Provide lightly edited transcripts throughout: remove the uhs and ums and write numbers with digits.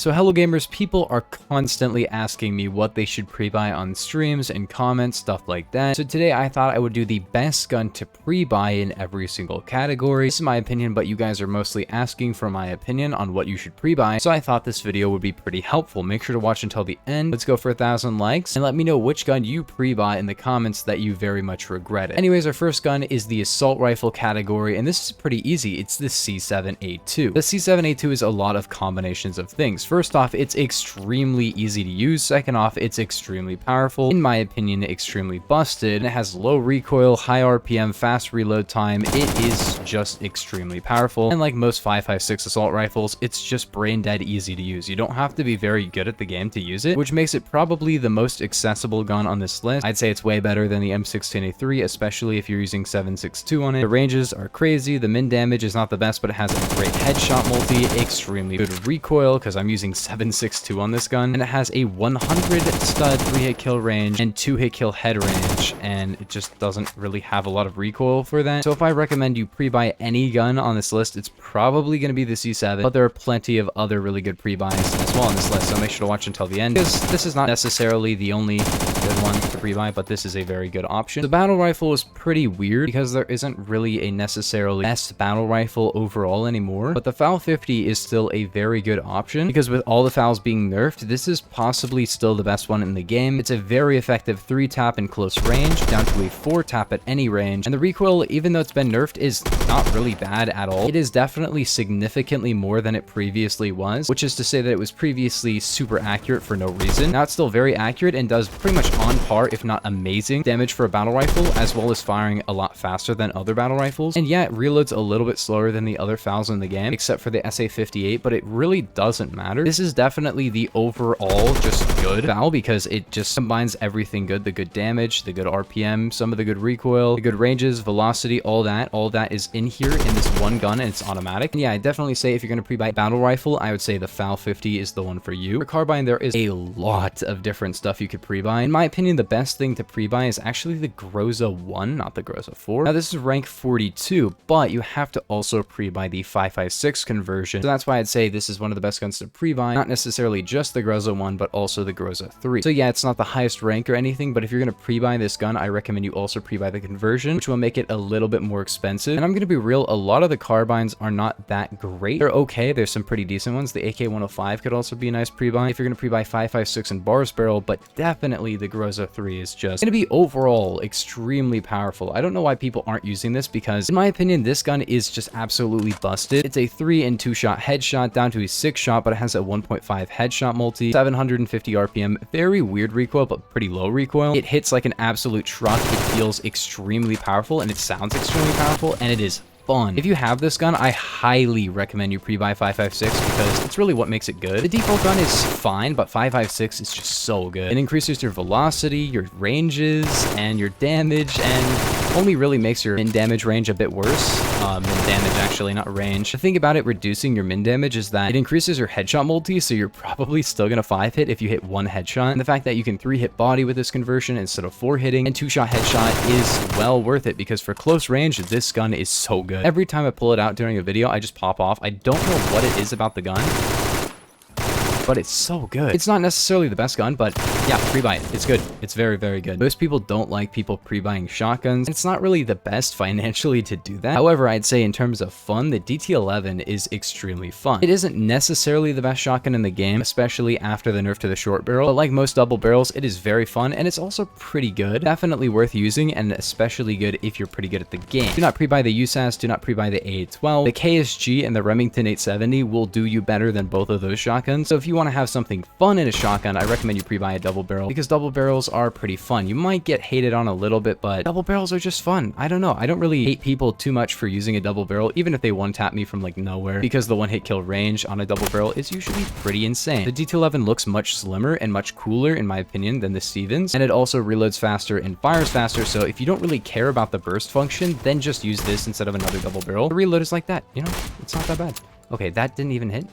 So hello gamers, people are constantly asking me what they should pre-buy on streams and comments, stuff like that. So today I thought I would do the best gun to pre-buy in every single category. This is my opinion, but you guys are mostly asking for my opinion on what you should pre-buy. So I thought this video would be pretty helpful. Make sure to watch until the end. Let's go for 1,000 likes and let me know which gun you pre-buy in the comments that you very much regretted. Anyways, our first gun is the assault rifle category, and this is pretty easy. It's the C7A2. The C7A2 is a lot of combinations of things. First off, it's extremely easy to use. Second off, it's extremely powerful. In my opinion, extremely busted. It has low recoil, high RPM, fast reload time. It is just extremely powerful. And like most 5.56 assault rifles, it's just brain dead easy to use. You don't have to be very good at the game to use it, which makes it probably the most accessible gun on this list. I'd say it's way better than the M16A3, especially if you're using 7.62 on it. The ranges are crazy. The min damage is not the best, but it has a great headshot multi, extremely good recoil because I'm using 7.62 on this gun, and it has a 100 stud 3-hit kill range and 2-hit kill head range, and it just doesn't really have a lot of recoil for that. So if I recommend you pre-buy any gun on this list, it's probably going to be the C7, but there are plenty of other really good pre-buys as well on this list, so make sure to watch until the end, because this is not necessarily the only good one to pre-buy, but this is a very good option. The battle rifle is pretty weird because there isn't really a necessarily best battle rifle overall anymore, but the FAL 50 is still a very good option because with all the FALs being nerfed, this is possibly still the best one in the game. It's a very effective 3-tap in close range down to a 4-tap at any range, and the recoil, even though it's been nerfed, is not really bad at all. It is definitely significantly more than it previously was, which is to say that it was previously super accurate for no reason. Now it's still very accurate and does pretty much on par, if not amazing, damage for a battle rifle, as well as firing a lot faster than other battle rifles. And yeah, it reloads a little bit slower than the other FALs in the game, except for the SA58, but it really doesn't matter. This is definitely the overall just good FAL because it just combines everything good: the good damage, the good RPM, some of the good recoil, the good ranges, velocity, all that is in here in this one gun, and it's automatic. And yeah, I definitely say if you're going to pre-buy battle rifle, I would say the FAL 50 is the one for you. For Carbine, there is a lot of different stuff you could pre-buy. In my opinion, the best thing to pre-buy is actually the Groza 1, not the Groza 4. Now, this is rank 42, but you have to also pre-buy the 5.56 conversion. So that's why I'd say this is one of the best guns to pre-buy, not necessarily just the Groza 1, but also the Groza 3. So yeah, it's not the highest rank or anything, but if you're going to pre-buy this gun, I recommend you also pre-buy the conversion, which will make it a little bit more expensive. And I'm going to be real, a lot of the Carbines are not that great. They're okay. There's some pretty decent ones. The AK-105 could also be a nice pre-buy if you're going to pre-buy 5.56 and Bars Barrel, but definitely the Groza 3 is just going to be overall extremely powerful. I don't know why people aren't using this because, in my opinion, this gun is just absolutely busted. It's a 3 and 2-shot headshot down to a 6-shot, but it has a 1.5 headshot multi, 750 RPM, very weird recoil, but pretty low recoil. It hits like an absolute truck. It feels extremely powerful, and it sounds extremely powerful, and it is fun. If you have this gun, I highly recommend you pre-buy 5.56 because it's really what makes it good. The default gun is fine, but 5.56 is just so good. It increases your velocity, your ranges, and your damage, and only really makes your min damage range a bit worse. Min damage, actually, not range. The thing about it reducing your min damage is that it increases your headshot multi, so you're probably still gonna 5-hit if you hit 1 headshot. And the fact that you can 3-hit body with this conversion instead of 4-hitting, and 2-shot headshot is well worth it because for close range, this gun is so good. Every time I pull it out during a video, I just pop off. I don't know what it is about the gun, but it's so good. It's not necessarily the best gun, but yeah, pre-buy it. It's good. It's very, very good. Most people don't like people pre-buying shotguns. It's not really the best financially to do that. However, I'd say in terms of fun, the DT11 is extremely fun. It isn't necessarily the best shotgun in the game, especially after the nerf to the short barrel, but like most double barrels, it is very fun, and it's also pretty good. Definitely worth using, and especially good if you're pretty good at the game. Do not pre-buy the USAS, do not pre-buy the A12. The KSG and the Remington 870 will do you better than both of those shotguns. So if you want to have something fun in a shotgun, I recommend you pre-buy a double barrel because double barrels are pretty fun. You might get hated on a little bit, but double barrels are just fun. I don't know. I don't really hate people too much for using a double barrel, even if they one-tap me from like nowhere, because the 1-hit kill range on a double barrel is usually pretty insane. The DT11 looks much slimmer and much cooler, in my opinion, than the Stevens, and it also reloads faster and fires faster, so if you don't really care about the burst function, then just use this instead of another double barrel. The reload is like that, you know? It's not that bad. Okay, that didn't even hit.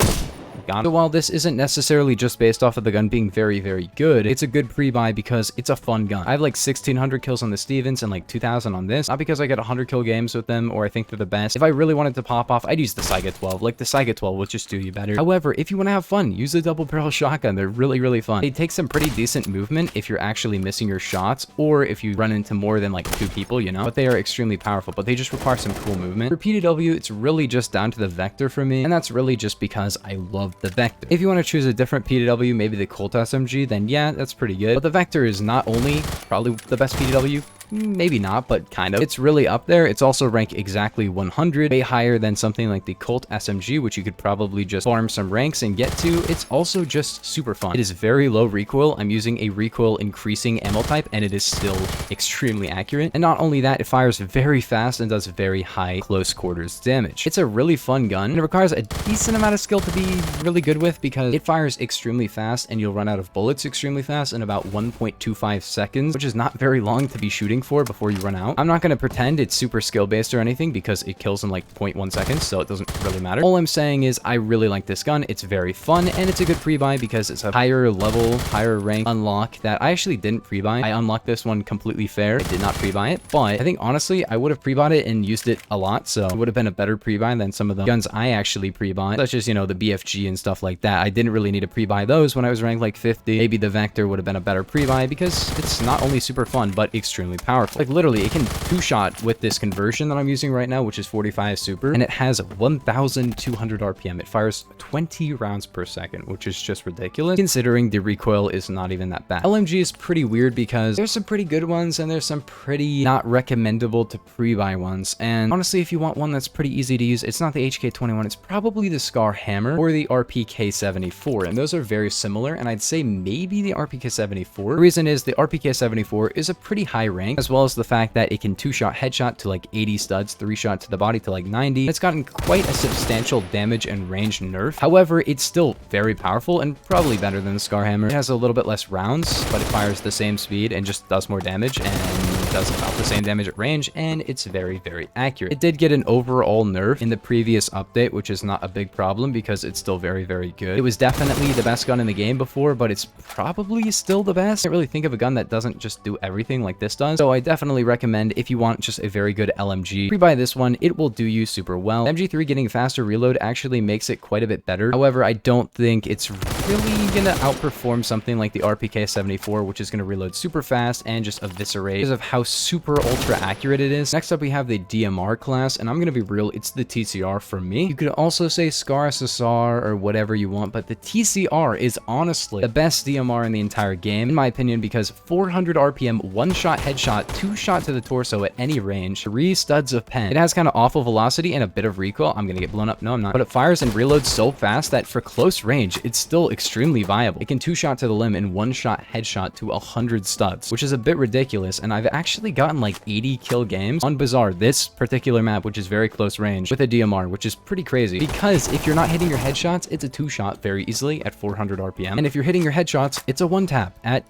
got it. So while this isn't necessarily just based off of the gun being very, very good, it's a good pre-buy because it's a fun gun. I have like 1,600 kills on the Stevens and like 2,000 on this, not because I get 100 kill games with them or I think they're the best. If I really wanted to pop off, I'd use the Saiga 12. Like the Saiga 12 will just do you better. However, if you want to have fun, use the double barrel shotgun. They're really, really fun. They take some pretty decent movement if you're actually missing your shots or if you run into more than like 2 people, you know, but they are extremely powerful, but they just require some cool movement. For PDW, it's really just down to the Vector for me, and that's really just because I love the Vector. If you want to choose a different PDW, maybe the Colt SMG, then yeah, that's pretty good. But the Vector is not only probably the best PDW, maybe not, but kind of. It's really up there. It's also ranked exactly 100, way higher than something like the Colt SMG, which you could probably just farm some ranks and get to. It's also just super fun. It is very low recoil. I'm using a recoil increasing ammo type, and it is still extremely accurate. And not only that, it fires very fast and does very high close quarters damage. It's a really fun gun, and it requires a decent amount of skill to be really good with because it fires extremely fast, and you'll run out of bullets extremely fast in about 1.25 seconds, which is not very long to be shooting for before you run out. I'm not going to pretend it's super skill based or anything because it kills in like 0.1 seconds, so it doesn't really matter. All I'm saying is I really like this gun. It's very fun, and it's a good pre-buy because it's a higher level, higher rank unlock that I actually didn't pre-buy. I unlocked this one completely fair. I did not pre-buy it, but I think honestly I would have pre-bought it and used it a lot, so it would have been a better pre-buy than some of the guns I actually pre-bought, such as, you know, the BFG and stuff like that. I didn't really need to pre-buy those when I was ranked like 50. Maybe the Vector would have been a better pre-buy because it's not only super fun but extremely powerful. Like literally it can two-shot with this conversion that I'm using right now, which is 45 super, and it has 1,200 RPM. It fires 20 rounds per second, which is just ridiculous considering the recoil is not even that bad. LMG is pretty weird because there's some pretty good ones and there's some pretty not recommendable to pre-buy ones, and honestly if you want one that's pretty easy to use, it's not the HK21, it's probably the Scar Hammer or the RPK74, and those are very similar, and I'd say maybe the RPK74. The reason is the RPK74 is a pretty high rank, as well as the fact that it can two-shot headshot to like 80 studs, 3-shot to the body to like 90. It's gotten quite a substantial damage and range nerf. However, it's still very powerful and probably better than the Scar Hammer. It has a little bit less rounds, but it fires the same speed and just does more damage and does about the same damage at range, and it's very, very accurate. It did get an overall nerf in the previous update, which is not a big problem because it's still very, very good. It was definitely the best gun in the game before, but it's probably still the best. I can't really think of a gun that doesn't just do everything like this does, so I definitely recommend if you want just a very good LMG, pre-buy this one. It will do you super well. MG3 getting faster reload actually makes it quite a bit better. However, I don't think it's really gonna outperform something like the RPK74, which is gonna reload super fast and just eviscerate because of how super ultra accurate it is. Next up, we have the DMR class, and I'm gonna be real, it's the TCR for me. You could also say Scar SSR or whatever you want, but the TCR is honestly the best DMR in the entire game, in my opinion, because 400 RPM, one-shot headshot, two-shot to the torso at any range, 3 studs of pen. It has kind of awful velocity and a bit of recoil. I'm gonna get blown up. No, I'm not. But it fires and reloads so fast that for close range, it's still extremely viable. It can two-shot to the limb and one-shot headshot to 100 studs, which is a bit ridiculous, and I've actually gotten like 80 kill games on Bazaar, this particular map, which is very close range, with a DMR, which is pretty crazy, because if you're not hitting your headshots, it's a two-shot very easily at 400 RPM, and if you're hitting your headshots, it's a one-tap at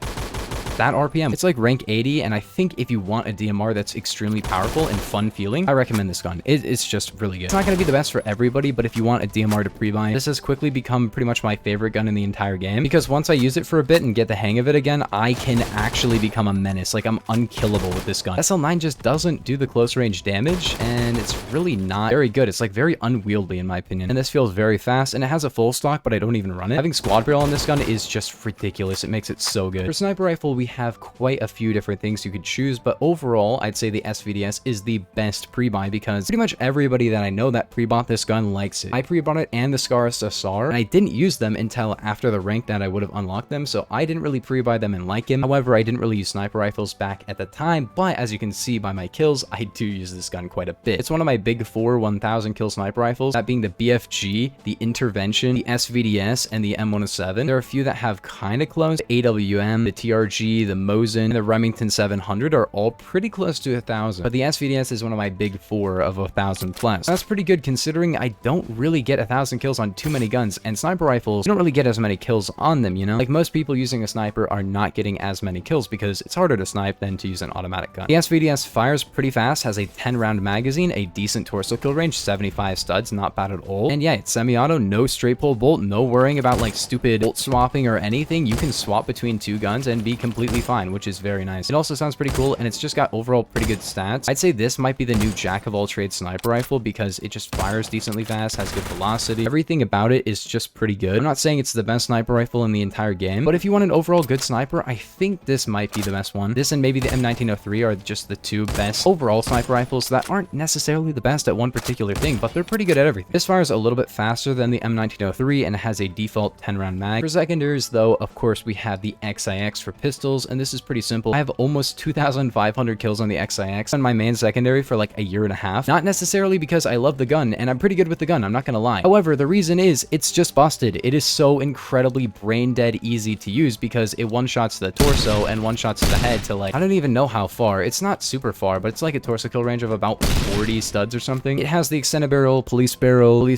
that RPM. It's like rank 80, and I think if you want a DMR that's extremely powerful and fun feeling, I recommend this gun. It's just really good. It's not going to be the best for everybody, but if you want a DMR to pre-buy, this has quickly become pretty much my favorite gun in the entire game, because once I use it for a bit and get the hang of it again, I can actually become a menace. Like, I'm unkillable with this gun. SL9 just doesn't do the close range damage, and it's really not very good. It's like very unwieldy in my opinion, and this feels very fast, and it has a full stock, but I don't even run it. Having squad barrel on this gun is just ridiculous. It makes it so good. For sniper rifle, we have quite a few different things you could choose, but overall, I'd say the SVDS is the best pre-buy because pretty much everybody that I know that pre-bought this gun likes it. I pre-bought it and the Scar SSR, and I didn't use them until after the rank that I would have unlocked them, so I didn't really pre-buy them and like him. However, I didn't really use sniper rifles back at the time, but as you can see by my kills, I do use this gun quite a bit. It's one of my big 4 1,000 kill sniper rifles, that being the BFG, the Intervention, the SVDS, and the M107. There are a few that have kind of close, AWM, the TRG, PDW, the Mosin, and the Remington 700 are all pretty close to 1,000. But the SVDS is one of my big four of 1,000 plus. That's pretty good considering I don't really get 1,000 kills on too many guns, and sniper rifles, you don't really get as many kills on them, you know? Like most people using a sniper are not getting as many kills because it's harder to snipe than to use an automatic gun. The SVDS fires pretty fast, has a 10 round magazine, a decent torso kill range, 75 studs, not bad at all. And yeah, it's semi-auto, no straight pull bolt, no worrying about like stupid bolt swapping or anything. You can swap between two guns and be completely fine, which is very nice. It also sounds pretty cool, and it's just got overall pretty good stats. I'd say this might be the new jack of all trades sniper rifle because it just fires decently fast, has good velocity. Everything about it is just pretty good. I'm not saying it's the best sniper rifle in the entire game, but if you want an overall good sniper, I think this might be the best one. This and maybe the M1903 are just the two best overall sniper rifles that aren't necessarily the best at one particular thing, but they're pretty good at everything. This fires a little bit faster than the M1903 and has a default 10 round mag. For secondaries though, of course we have the XIX for pistols, and this is pretty simple. I have almost 2,500 kills on the XIX on my main secondary for like a year and a half. Not necessarily because I love the gun, and I'm pretty good with the gun, I'm not gonna lie. However, the reason is it's just busted. It is so incredibly brain dead easy to use because it one-shots the torso and one-shots the head to like, I don't even know how far. It's not super far, but it's like a torso kill range of about 40 studs or something. It has the extended barrel, police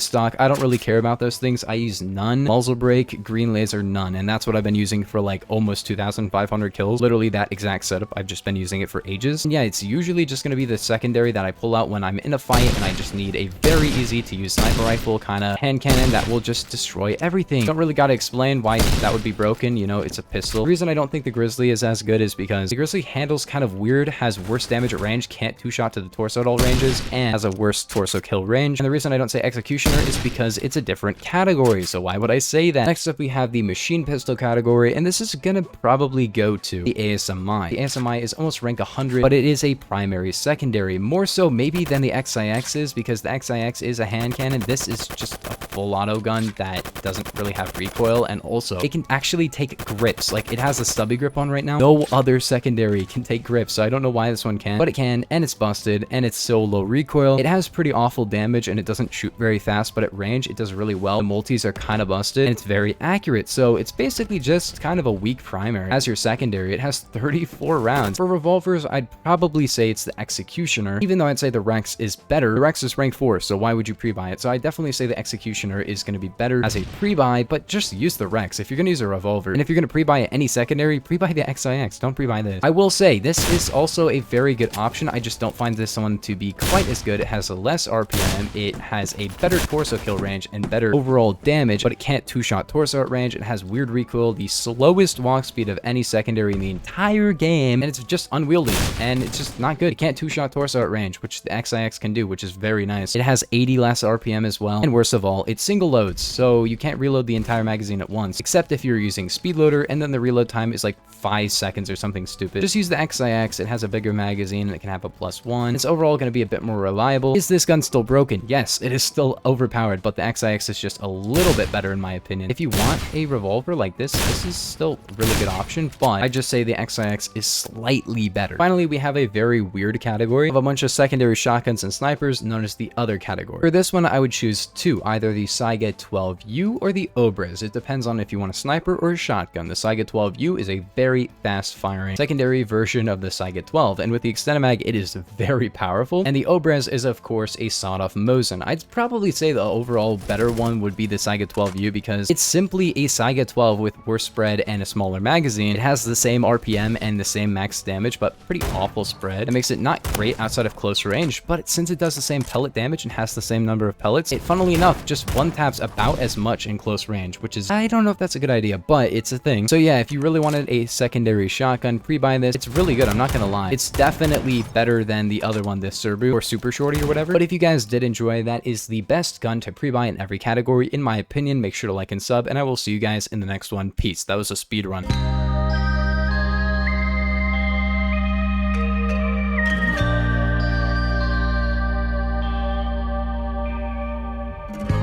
stock. I don't really care about those things. I use none. Muzzle brake, green laser, none. And that's what I've been using for like almost 2,500 kills. Literally that exact setup. I've just been using it for ages. And yeah, it's usually just going to be the secondary that I pull out when I'm in a fight and I just need a very easy to use sniper rifle kind of hand cannon that will just destroy everything. Don't really got to explain why that would be broken. You know, it's a pistol. The reason I don't think the Grizzly is as good is because the Grizzly handles kind of weird, has worse damage at range, can't two-shot to the torso at all ranges, and has a worse torso kill range. And the reason I don't say Executioner is because it's a different category, so why would I say that? Next up, we have the machine pistol category, and this is gonna probably go to the ASMI. The ASMI is almost rank 100, but it is a primary secondary, more so maybe than the XIX is, because the XIX is a hand cannon. This is just a full auto gun that doesn't really have recoil, and also it can actually take grips. Like, it has a stubby grip on right now. No other secondary can take grips, so I don't know why this one can, but it can, and it's busted, and it's so low recoil. It has pretty awful damage, and it doesn't shoot very fast, but at range, it does really well. The multis are kind of busted, and it's very accurate, so it's basically just kind of a weak primary. As your secondary, it has 34 rounds. For revolvers, I'd probably say it's the Executioner, even though I'd say the Rex is better. The Rex is rank 4, so why would you pre-buy it? So I definitely say the Executioner is going to be better as a pre-buy, but just use the Rex if you're going to use a revolver. And if you're going to pre-buy any secondary, pre-buy the XIX. Don't pre-buy this. I will say, this is also a very good option. I just don't find this one to be quite as good. It has a less RPM, it has a better torso kill range and better overall damage, but it can't two-shot torso at range. It has weird recoil, the slowest walk speed of any secondary in the entire game, and it's just unwieldy, and it's just not good. It can't two-shot torso at range, which the XIX can do, which is very nice. It has 80 less RPM as well, and worst of all, it single loads, so you can't reload the entire magazine at once, except if you're using speed loader, and then the reload time is like 5 seconds or something stupid. Just use the XIX. It has a bigger magazine, and it can have a +1. It's overall going to be a bit more reliable. Is this gun still broken? Yes, it is still overpowered, but the XIX is just a little bit better in my opinion. If you want a revolver like this is still a really good option, but I just say the XIX is slightly better. Finally, we have a very weird category of a bunch of secondary shotguns and snipers known as the other category. For this one, I would choose two, either the Saiga 12U or the Obres. It depends on if you want a sniper or a shotgun. The Saiga 12U is a very fast firing secondary version of the Saiga 12, and with the extended mag, it is very powerful. And the Obres is of course a sawed-off Mosin. I'd probably say the overall better one would be the Saiga 12U because it's simply a Saiga 12 with worse spread and a smaller magazine. It has the same RPM and the same max damage, but pretty awful spread. It makes it not great outside of close range, but since it does the same pellet damage and has the same number of pellets, it funnily enough just one taps about as much in close range, which is, I don't know if that's a good idea, but it's a thing. So yeah, if you really wanted a secondary shotgun, pre-buy this. It's really good, I'm not gonna lie. It's definitely better than the other one, the Serbu or Super Shorty or whatever. But if you guys did enjoy, that is the best gun to pre-buy in every category, in my opinion. Make sure to like and sub, and I will see you guys in the next one. Peace. That was a speed run.